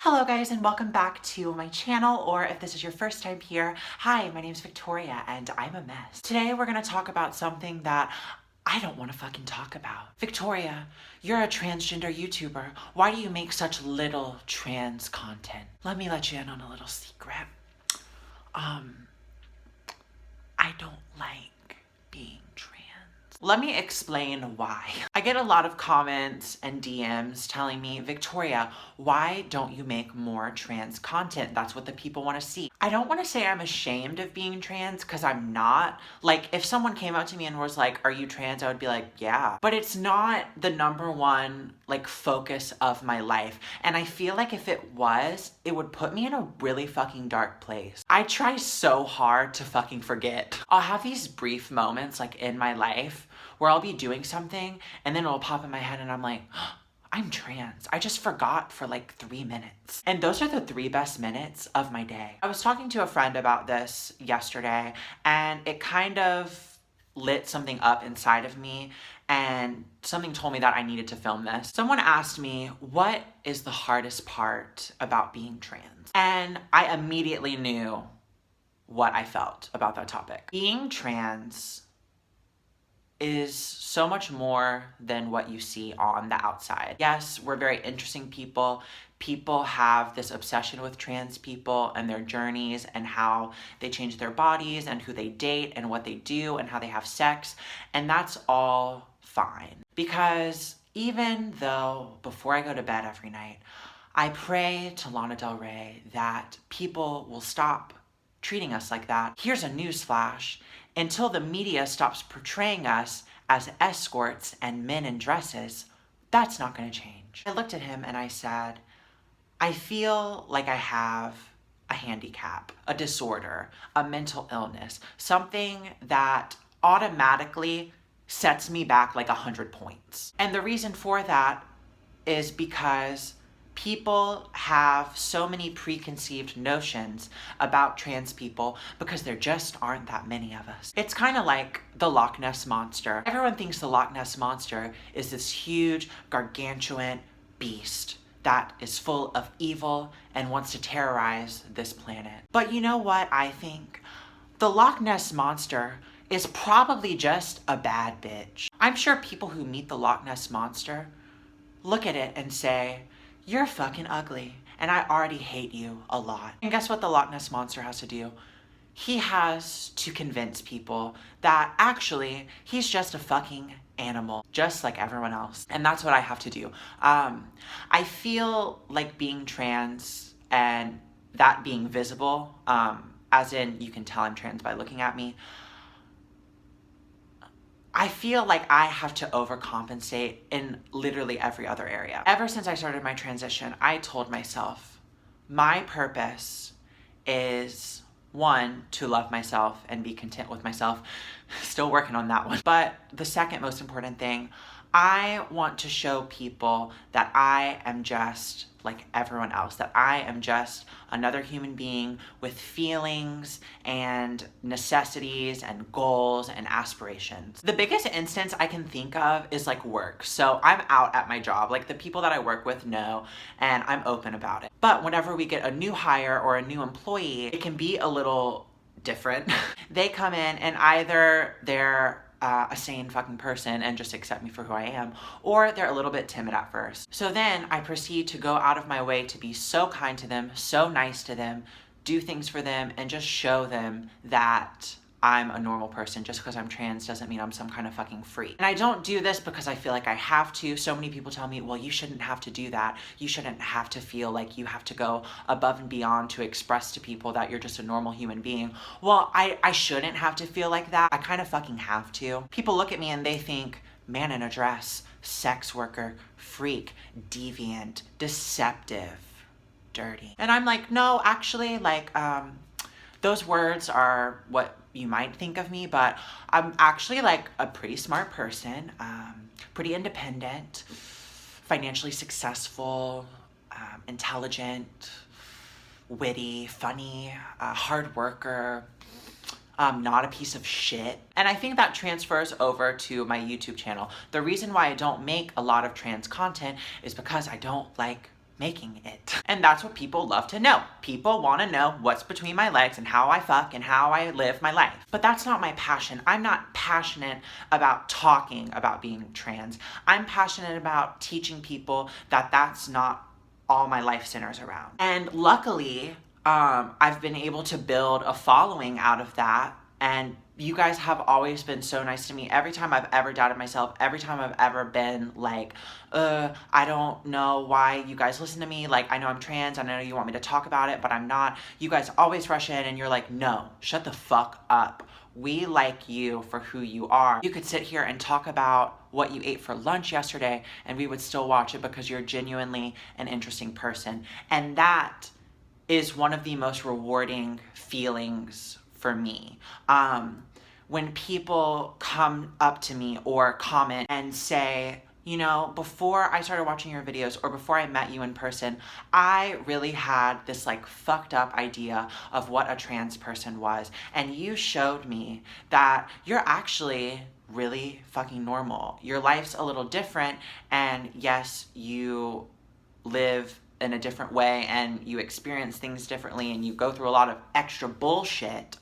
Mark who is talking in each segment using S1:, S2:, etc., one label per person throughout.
S1: Hello guys, and welcome back to my channel, or if this is your first time here, hi, my name is Victoria and I'm a mess. Today we're gonna talk about something that I don't want to fucking talk about. Victoria, you're a transgender YouTuber. Why do you make such little trans content? Let me let you in on a little secret. I don't like being trans. Let me explain why. I get a lot of comments and DMs telling me, Victoria, why don't you make more trans content? That's what the people want to see. I don't want to say I'm ashamed of being trans, because I'm not. Like, if someone came up to me and was like, are you trans? I would be like, yeah. But it's not the number one, like, focus of my life. And I feel like if it was, it would put me in a really fucking dark place. I try so hard to fucking forget. I'll have these brief moments, like, in my life where I'll be doing something and then it'll pop in my head and I'm like, oh, I'm trans. I just forgot for like 3 minutes. And those are the 3 best minutes of my day. I was talking to a friend about this yesterday and it kind of lit something up inside of me, and something told me that I needed to film this. Someone asked me, what is the hardest part about being trans? And I immediately knew what I felt about that topic. Being trans is so much more than what you see on the outside. Yes, we're very interesting people. People have this obsession with trans people and their journeys and how they change their bodies and who they date and what they do and how they have sex. And that's all fine. Because even though before I go to bed every night, I pray to Lana Del Rey that people will stop treating us like that. Here's a newsflash. Until the media stops portraying us as escorts and men in dresses, that's not going to change. I looked at him and I said, I feel like I have a handicap, a disorder, a mental illness, something that automatically sets me back like 100 points. And the reason for that is because people have so many preconceived notions about trans people because there just aren't that many of us. It's kind of like the Loch Ness Monster. Everyone thinks the Loch Ness Monster is this huge, gargantuan beast that is full of evil and wants to terrorize this planet. But you know what I think? The Loch Ness Monster is probably just a bad bitch. I'm sure people who meet the Loch Ness Monster look at it and say, you're fucking ugly, and I already hate you a lot. And guess what the Loch Ness Monster has to do? He has to convince people that actually he's just a fucking animal, just like everyone else. And that's what I have to do. I feel like being trans and that being visible, as in you can tell I'm trans by looking at me, I feel like I have to overcompensate in literally every other area. Ever since I started my transition, I told myself, my purpose is, 1, to love myself and be content with myself. Still working on that one. But the second most important thing, I want to show people that I am just like everyone else, that I am just another human being with feelings and necessities and goals and aspirations. The biggest instance I can think of is like work. So I'm out at my job, like the people that I work with know, and I'm open about it. But whenever we get a new hire or a new employee, it can be a little different. They come in and either they're a sane fucking person and just accept me for who I am, or they're a little bit timid at first. So then I proceed to go out of my way to be so kind to them, so nice to them, do things for them, and just show them that I'm a normal person. Just because I'm trans doesn't mean I'm some kind of fucking freak. And I don't do this because I feel like I have to. So many people tell me, well, you shouldn't have to do that. You shouldn't have to feel like you have to go above and beyond to express to people that you're just a normal human being. Well, I shouldn't have to feel like that. I kind of fucking have to. People look at me and they think, man in a dress, sex worker, freak, deviant, deceptive, dirty. And I'm like, no, actually, like, those words are what you might think of me, but I'm actually like a pretty smart person, pretty independent, financially successful, intelligent, witty, funny, hard worker, not a piece of shit. And I think that transfers over to my YouTube channel. The reason why I don't make a lot of trans content is because I don't like making it. And that's what people love to know. People want to know what's between my legs and how I fuck and how I live my life. But that's not my passion. I'm not passionate about talking about being trans. I'm passionate about teaching people that that's not all my life centers around. And luckily, I've been able to build a following out of that, and you guys have always been so nice to me. Every time I've ever doubted myself, every time I've ever been like, I don't know why you guys listen to me. Like, I know I'm trans, I know you want me to talk about it, but I'm not. You guys always rush in and you're like, no, shut the fuck up. We like you for who you are. You could sit here and talk about what you ate for lunch yesterday and we would still watch it because you're genuinely an interesting person. And that is one of the most rewarding feelings for me. When people come up to me or comment and say, you know, before I started watching your videos or before I met you in person, I really had this like fucked up idea of what a trans person was. And you showed me that you're actually really fucking normal. Your life's a little different, and yes, you live in a different way and you experience things differently and you go through a lot of extra bullshit,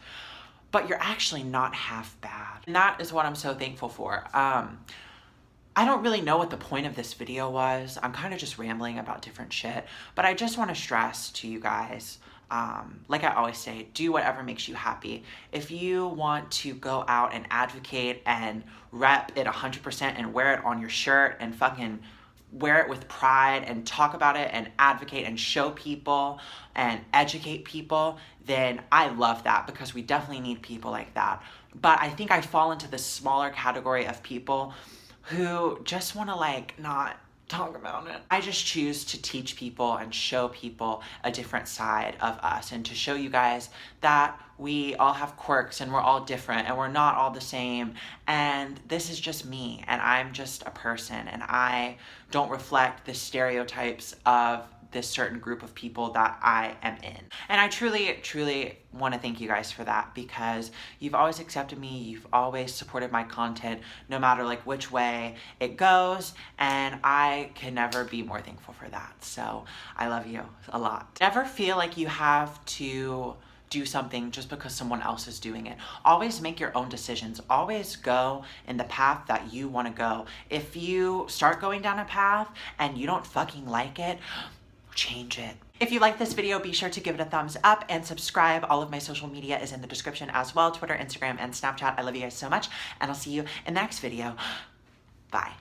S1: but you're actually not half bad. And that is what I'm so thankful for. I don't really know what the point of this video was. I'm kind of just rambling about different shit, but I just want to stress to you guys, like I always say, do whatever makes you happy. If you want to go out and advocate and rep it 100% and wear it on your shirt and fucking wear it with pride and talk about it and advocate and show people and educate people, then I love that, because we definitely need people like that. But I think I fall into the smaller category of people who just want to like not talk about it. I just choose to teach people and show people a different side of us, and to show you guys that we all have quirks and we're all different and we're not all the same, and this is just me and I'm just a person and I don't reflect the stereotypes of this certain group of people that I am in. And I truly, truly want to thank you guys for that, because you've always accepted me, you've always supported my content, no matter like which way it goes, and I can never be more thankful for that. So I love you a lot. Never feel like you have to do something just because someone else is doing it. Always make your own decisions. Always go in the path that you want to go. If you start going down a path and you don't fucking like it, change it. If you like this video, be sure to give it a thumbs up and subscribe. All of my social media is in the description as well: Twitter, Instagram, and Snapchat. I love you guys so much, and I'll see you in the next video. Bye.